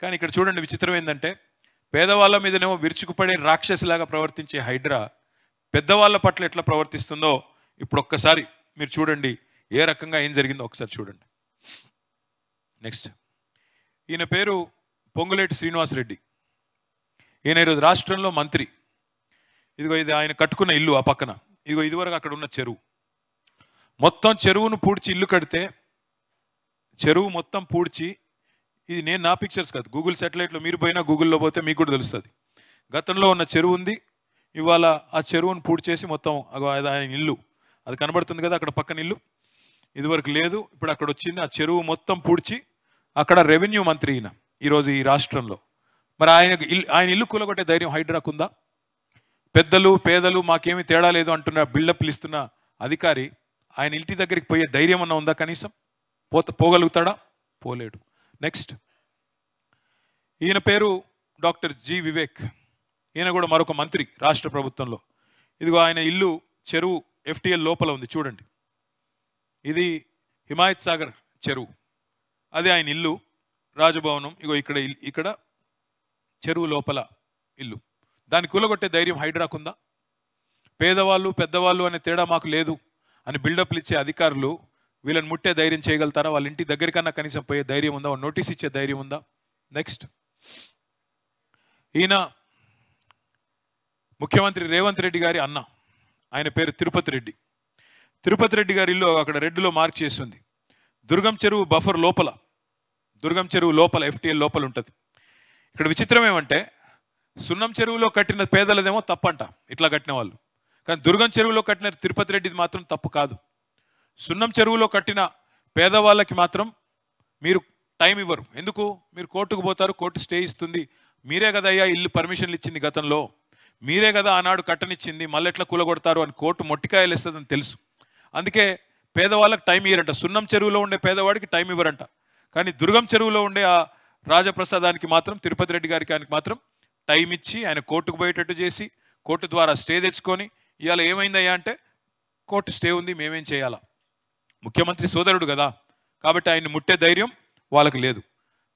కానీ ఇక్కడ చూడండి విచిత్రం ఏంటంటే పేదవాళ్ళ మీదనేమో విరుచుకుపడే రాక్షసిలాగా ప్రవర్తించే హైడ్రా పెద్దవాళ్ళ పట్ల ఎట్లా ప్రవర్తిస్తుందో ఇప్పుడు ఒక్కసారి మీరు చూడండి, ఏ రకంగా ఏం జరిగిందో ఒకసారి చూడండి. నెక్స్ట్, ఈయన పేరు పొంగులేటి శ్రీనివాసరెడ్డి. ఈయన ఈరోజు రాష్ట్రంలో మంత్రి. ఇదిగో ఇది ఆయన కట్టుకున్న ఇల్లు, ఆ పక్కన ఇదిగో ఇదివరకు అక్కడ ఉన్న చెరువు. మొత్తం చెరువును పూడ్చి ఇల్లు కడితే చెరువు మొత్తం పూడ్చి, ఇది నేను నా పిక్చర్స్ కాదు, గూగుల్ శాటిలైట్లో మీరు పోయినా గూగుల్లో పోతే మీకు కూడా తెలుస్తుంది. గతంలో ఉన్న చెరువు ఉంది, ఇవాళ ఆ చెరువును పూడ్చేసి మొత్తం ఆయన ఇల్లు అది కనబడుతుంది కదా అక్కడ పక్కన ఇల్లు, ఇదివరకు లేదు, ఇప్పుడు అక్కడ వచ్చింది. ఆ చెరువు మొత్తం పూడ్చి అక్కడ రెవెన్యూ మంత్రి ఈయన ఈరోజు ఈ రాష్ట్రంలో. మరి ఆయన ఇల్లు కూలగొట్టే ధైర్యం హైడ్రాకుందా? పెద్దలు పేదలు మాకేమీ తేడా లేదు అంటున్న బిల్డప్లు ఇస్తున్న అధికారి ఆయన ఇంటి దగ్గరికి పోయే ధైర్యం అన్న ఉందా? కనీసం పోగలుగుతాడా? పోలేడు. నెక్స్ట్, ఈయన పేరు డాక్టర్ జి వివేక్. ఈయన కూడా మరొక మంత్రి రాష్ట్ర ప్రభుత్వంలో. ఇదిగో ఆయన ఇల్లు చెరువు ఎఫ్టిఎల్ లోపల ఉంది చూడండి. ఇది హిమాయత్ సాగర్ చెరువు, అది ఆయన ఇల్లు రాజభవనం. ఇగో ఇక్కడ చెరువు లోపల ఇల్లు. దాన్ని కూలగొట్టే ధైర్యం హైడ్రాకుందా? పేదవాళ్ళు పెద్దవాళ్ళు అనే తేడా మాకు లేదు అని బిల్డప్లు ఇచ్చే అధికారులు వీళ్ళని ముట్టే ధైర్యం చేయగలుగుతారా? వాళ్ళ ఇంటి దగ్గరికన్నా కనీసం పోయే ధైర్యం ఉందా? నోటీస్ ఇచ్చే ధైర్యం ఉందా? నెక్స్ట్, ఈయన ముఖ్యమంత్రి రేవంత్ రెడ్డి గారి అన్న, ఆయన పేరు తిరుపతి రెడ్డి. తిరుపతి రెడ్డి గారి ఇల్లు అక్కడ రెడ్లో మార్క్ చేస్తుంది. దుర్గం చెరువు బఫర్ లోపల, దుర్గం చెరువు లోపల ఎఫ్టిఎల్ లోపల ఉంటుంది. ఇక్కడ విచిత్రం ఏమంటే సున్నం చెరువులో కట్టిన పేదలదేమో తప్పంట ఇట్లా కట్టిన వాళ్ళు, కానీ దుర్గం చెరువులో కట్టిన తిరుపతి రెడ్డిది మాత్రం తప్పు కాదు. సున్నం చెరువులో కట్టిన పేదవాళ్ళకి మాత్రం మీరు టైం ఇవ్వరు. ఎందుకు? మీరు కోర్టుకు పోతారు, కోర్టు స్టే ఇస్తుంది. మీరే కదా అయ్యా ఇల్లు పర్మిషన్లు ఇచ్చింది గతంలో, మీరే కదా ఆనాడు కట్టనిచ్చింది, మళ్ళీ ఎట్లా కూలగొడతారు అని కోర్టు మొట్టికాయలు ఇస్తుందని తెలుసు. అందుకే పేదవాళ్ళకి టైం ఇవ్వరంట. సున్నం చెరువులో ఉండే పేదవాడికి టైం ఇవ్వరంట, కానీ దుర్గం చెరువులో ఉండే ఆ రాజప్రసాదానికి మాత్రం, తిరుపతి రెడ్డి గారికి ఆయనకి మాత్రం టైం ఇచ్చి ఆయన కోర్టుకు పోయేటట్టు చేసి కోర్టు ద్వారా స్టే తెచ్చుకొని, ఇవాళ ఏమైందయ్యా అంటే కోర్టు స్టే ఉంది, మేమేం చేయాలా? ముఖ్యమంత్రి సోదరుడు కదా, కాబట్టి ఆయన్ని ముట్టే ధైర్యం వాళ్ళకి లేదు.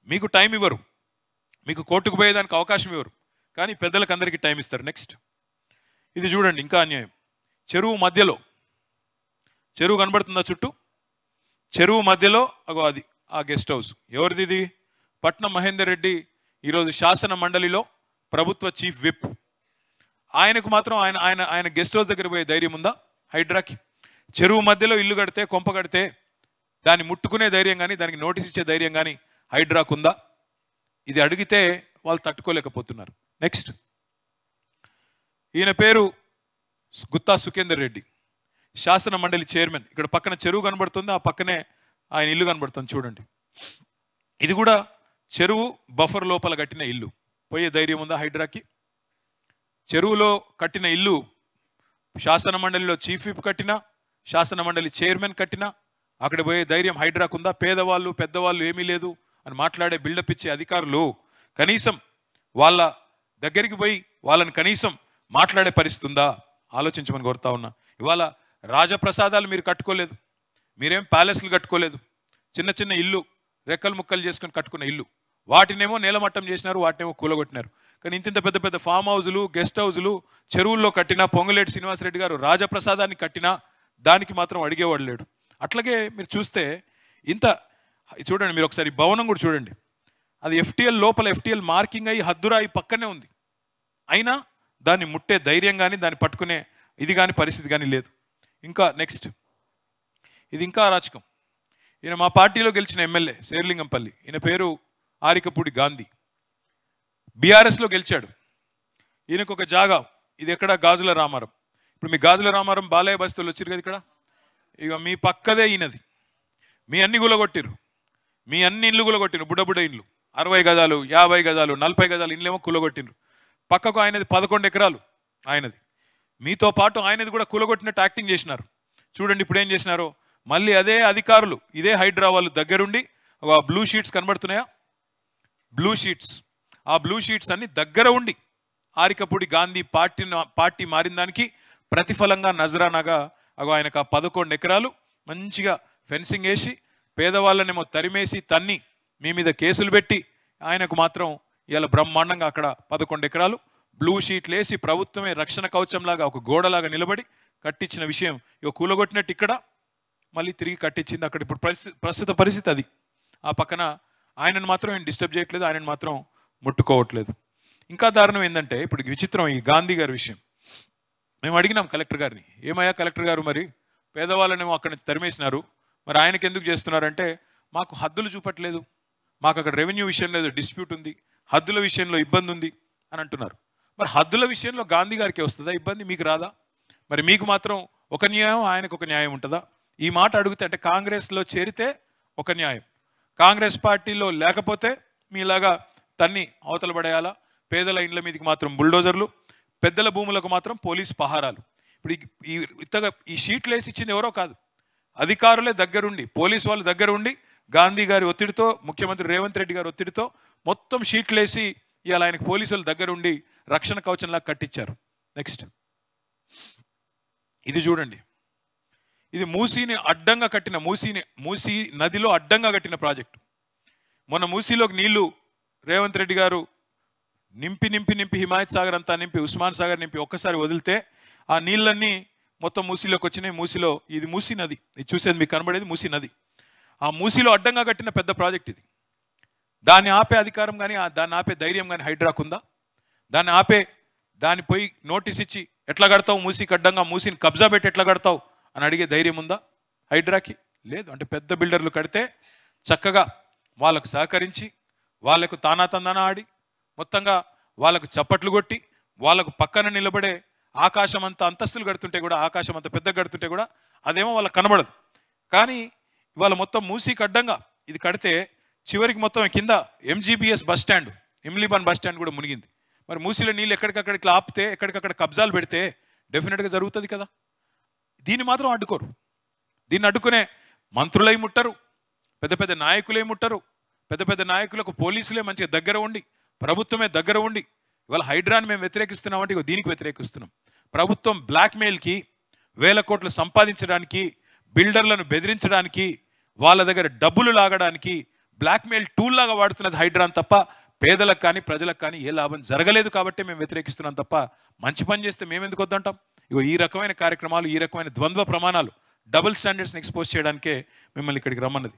మీకు టైం ఇవ్వరు, మీకు కోర్టుకు పోయేదానికి అవకాశం ఇవ్వరు, కానీ పెద్దలకు అందరికీ టైం ఇస్తారు. నెక్స్ట్, ఇది చూడండి ఇంకా అన్యాయం. చెరువు మధ్యలో, చెరువు కనబడుతుందా చుట్టూ? చెరువు మధ్యలో అగో అది ఆ గెస్ట్ హౌస్. ఎవరిది ఇది? పట్నం మహేందర్ రెడ్డి ఈరోజు శాసన మండలిలో ప్రభుత్వ చీఫ్ విప్. ఆయనకు మాత్రం ఆయన గెస్ట్ హౌస్ దగ్గర పోయే ధైర్యం ఉందా హైడ్రాకి? చెరువు మధ్యలో ఇల్లు కడితే, కొంప కడితే దాన్ని ముట్టుకునే ధైర్యం కానీ, దానికి నోటీస్ ఇచ్చే ధైర్యం కానీ హైడ్రాకు ఉందా? ఇది అడిగితే వాళ్ళు తట్టుకోలేకపోతున్నారు. నెక్స్ట్, ఈయన పేరు గుత్తా సుఖేందర్ రెడ్డి, శాసన మండలి చైర్మన్. ఇక్కడ పక్కన చెరువు కనబడుతుంది, ఆ పక్కనే ఆయన ఇల్లు కనబడుతుంది చూడండి. ఇది కూడా చెరువు బఫర్ లోపల కట్టిన ఇల్లు. పోయే ధైర్యం ఉందా హైడ్రాకి? చెరువులో కట్టిన ఇల్లు శాసన మండలిలో చీఫ్ విప్ కట్టినా, శాసన మండలి చైర్మన్ కట్టినా అక్కడ పోయే ధైర్యం హైడ్రాకు ఉందా? పేదవాళ్ళు పెద్దవాళ్ళు ఏమీ లేదు అని మాట్లాడే బిల్డప్ ఇచ్చే అధికారులు కనీసం వాళ్ళ దగ్గరికి పోయి వాళ్ళని కనీసం మాట్లాడే పరిస్థితి ఉందా? ఆలోచించమని కోరుతా ఉన్నా. ఇవాళ రాజప్రసాదాలు మీరు కట్టుకోలేదు, మీరేం ప్యాలెస్లు కట్టుకోలేదు, చిన్న చిన్న ఇల్లు రెక్కలు ముక్కలు చేసుకొని కట్టుకున్న ఇల్లు, వాటినేమో నేలమట్టం చేసినారు, వాటినేమో కూలగొట్టినారు. కానీ ఇంత పెద్ద పెద్ద ఫామ్ హౌజులు, గెస్ట్ హౌజులు చెరువుల్లో కట్టినా, పొంగులేటి శ్రీనివాసరెడ్డి గారు రాజప్రసాదాన్ని కట్టినా దానికి మాత్రం అడిగేవాడు లేడు. అట్లాగే మీరు చూస్తే ఇంత చూడండి, మీరు ఒకసారి భవనం కూడా చూడండి, అది ఎఫ్టిఎల్ లోపల ఎఫ్టిఎల్ మార్కింగ్ అయ్యి హద్దురాయి పక్కనే ఉంది, అయినా దాన్ని ముట్టే ధైర్యం కానీ, దాన్ని పట్టుకునే ఇది కానీ పరిస్థితి కానీ లేదు. ఇంకా నెక్స్ట్, ఇది ఇంకా అరాచకం. ఈయన మా పార్టీలో గెలిచిన ఎమ్మెల్యే శేర్లింగంపల్లి, ఈయన పేరు ఆరికపూడి గాంధీ. బీఆర్ఎస్లో గెలిచాడు. ఈయనకు ఒక జాగా, ఇది ఎక్కడ? గాజుల రామారం. ఇప్పుడు మీ గాజుల రామారం బాలయ్య బస్తీలు వచ్చారు కదా ఇక్కడ, ఇక మీ పక్కదే ఈయనది. మీ అన్ని కూలగొట్టిరు, మీ అన్ని ఇళ్ళు కూలగొట్టిరు, బుడ్డ ఇండ్లు, 60 గజాలు 50 గజాలు 40 గజాలు ఇండ్లేమో కూలగొట్టిండ్రు. పక్కకు ఆయనది 11 ఎకరాలు ఆయనది. మీతో పాటు ఆయనది కూడా కూలగొట్టినట్టు యాక్టింగ్ చేసినారు. చూడండి ఇప్పుడు ఏం చేసినారో. మళ్ళీ అదే అధికారులు, ఇదే హైడ్రా వాళ్ళు దగ్గరుండి, బ్లూ షీట్స్ కనబడుతున్నాయా? బ్లూ షీట్స్, ఆ బ్లూ షీట్స్ అన్ని దగ్గర ఉండి ఆరికపూడి గాంధీ పార్టీ మారిన దానికి ప్రతిఫలంగా నజరానాగా ఆయనకు ఆ 11 ఎకరాలు మంచిగా ఫెన్సింగ్ వేసి, పేదవాళ్ళనేమో తరిమేసి తన్ని మీ మీద కేసులు పెట్టి ఆయనకు మాత్రం ఇలా బ్రహ్మాండంగా అక్కడ 11 ఎకరాలు బ్లూ షీట్లు వేసి ప్రభుత్వమే రక్షణ కవచంలాగా ఒక గోడలాగా నిలబడి కట్టించిన విషయం ఇక కూలగొట్టినట్టు ఇక్కడ మళ్ళీ తిరిగి కట్టించింది. అక్కడ ఇప్పుడు ప్రస్తుత పరిస్థితి అది. ఆ పక్కన ఆయనను మాత్రం ఏం డిస్టర్బ్ చేయట్లేదు, ఆయనను మాత్రం ముట్టుకోవట్లేదు. ఇంకా దారుణం ఏంటంటే ఇప్పుడు విచిత్రం ఈ గాంధీ గారి విషయం. మేము అడిగినాం కలెక్టర్ గారిని, ఏమయ్యా కలెక్టర్ గారు, మరి పేదవాళ్ళనేమో అక్కడి నుంచి తరిమేసినారు, మరి ఆయనకి ఎందుకు చేస్తున్నారంటే మాకు హద్దులు చూపట్లేదు, మాకు అక్కడ రెవెన్యూ విషయంలో ఏదో డిస్ప్యూట్ ఉంది, హద్దుల విషయంలో ఇబ్బంది ఉంది అని అంటున్నారు. మరి హద్దుల విషయంలో గాంధీ గారికి వస్తుందా ఇబ్బంది, మీకు రాదా? మరి మీకు మాత్రం ఒక న్యాయం, ఆయనకు ఒక న్యాయం ఉంటుందా? ఈ మాట అడిగితే అంటే కాంగ్రెస్లో చేరితే ఒక న్యాయం, కాంగ్రెస్ పార్టీలో లేకపోతే మీలాగా తన్ని అవతల పడేయాలా? పేదల ఇండ్ల మీదకి మాత్రం బుల్డోజర్లు, పెద్దల భూములకు మాత్రం పోలీస్ పహారాలు. ఇప్పుడు ఈ షీట్లు వేసి ఇచ్చింది ఎవరో కాదు, అధికారులే దగ్గరుండి, పోలీసు వాళ్ళు దగ్గర ఉండి గాంధీ గారి ఒత్తిడితో, ముఖ్యమంత్రి రేవంత్ రెడ్డి గారి ఒత్తిడితో మొత్తం షీట్లు వేసి ఇవాళ ఆయనకు పోలీసులు దగ్గర ఉండి రక్షణ కవచంలా కట్టించారు. నెక్స్ట్ ఇది చూడండి, ఇది మూసీని అడ్డంగా కట్టిన మూసీ నదిలో అడ్డంగా కట్టిన ప్రాజెక్టు. మొన్న మూసీలోకి నీళ్లు రేవంత్ రెడ్డి గారు నింపి హిమాయత్ సాగర్ అంతా నింపి, ఉస్మాన్ సాగర్ నింపి ఒక్కసారి వదిలితే ఆ నీళ్ళన్నీ మొత్తం మూసీలోకి వచ్చినాయి. మూసీలో ఇది మూసీ నది, ఇది చూసేది మీకు కనబడేది మూసీ నది. ఆ మూసీలో అడ్డంగా కట్టిన పెద్ద ప్రాజెక్ట్ ఇది. దాన్ని ఆపే అధికారం కానీ, దాన్ని ఆపే ధైర్యం కానీ హైడ్రాకుందా? దాన్ని పోయి నోటీస్ ఇచ్చి ఎట్లా కడతావు మూసీకి అడ్డంగా, మూసీని కబ్జా పెట్టి ఎట్లా కడతావు అని అడిగే ధైర్యం ఉందా హైడ్రాకి? లేదు. అంటే పెద్ద బిల్డర్లు కడితే చక్కగా వాళ్ళకు సహకరించి, వాళ్లకు తానాతందాన ఆడి, మొత్తంగా వాళ్ళకు చప్పట్లు కొట్టి, వాళ్ళకు పక్కన నిలబడే ఆకాశం అంత అంతస్తులు కడుతుంటే కూడా, ఆకాశం అంత పెద్ద కడుతుంటే కూడా అదేమో వాళ్ళకి కనబడదు. కానీ ఇవాళ మొత్తం మూసీకి అడ్డంగా ఇది కడితే చివరికి మొత్తం కింద MGBS bus stand, Imlibun bus stand కూడా మునిగింది. మరి మూసీలో నీళ్ళు ఎక్కడికక్కడ ఇట్లా ఆపితే, ఎక్కడికక్కడ కబ్జాలు పెడితే డెఫినెట్గా జరుగుతుంది కదా. దీన్ని మాత్రం అడ్డుకోరు. దీన్ని అడ్డుకునే మంత్రులై ముట్టరు, పెద్ద పెద్ద నాయకులే ముట్టరు. పెద్ద పెద్ద నాయకులకు పోలీసులే మంచిగా దగ్గర ఉండి, ప్రభుత్వమే దగ్గర ఉండి ఇవాళ హైడ్రాని మేము వ్యతిరేకిస్తున్నామంటే ఇక దీనికి వ్యతిరేకిస్తున్నాం. ప్రభుత్వం బ్లాక్మెయిల్కి, వేల కోట్లు సంపాదించడానికి, బిల్డర్లను బెదిరించడానికి, వాళ్ళ దగ్గర డబ్బులు లాగడానికి బ్లాక్మెయిల్ టూల్ లాగా వాడుతున్నది హైడ్రాన్ తప్ప పేదలకు కానీ ప్రజలకు కానీ ఏ లాభం జరగలేదు. కాబట్టి మేము వ్యతిరేకిస్తున్నాం తప్ప మంచి పని చేస్తే మేము ఎందుకు వద్దంటాం? ఇగో ఈ రకమైన కార్యక్రమాలు, ఈ రకమైన ద్వంద్వ ప్రమాణాలు, డబుల్ స్టాండర్డ్స్ని ఎక్స్పోజ్ చేయడానికే మిమ్మల్ని ఇక్కడికి రమ్మన్నది.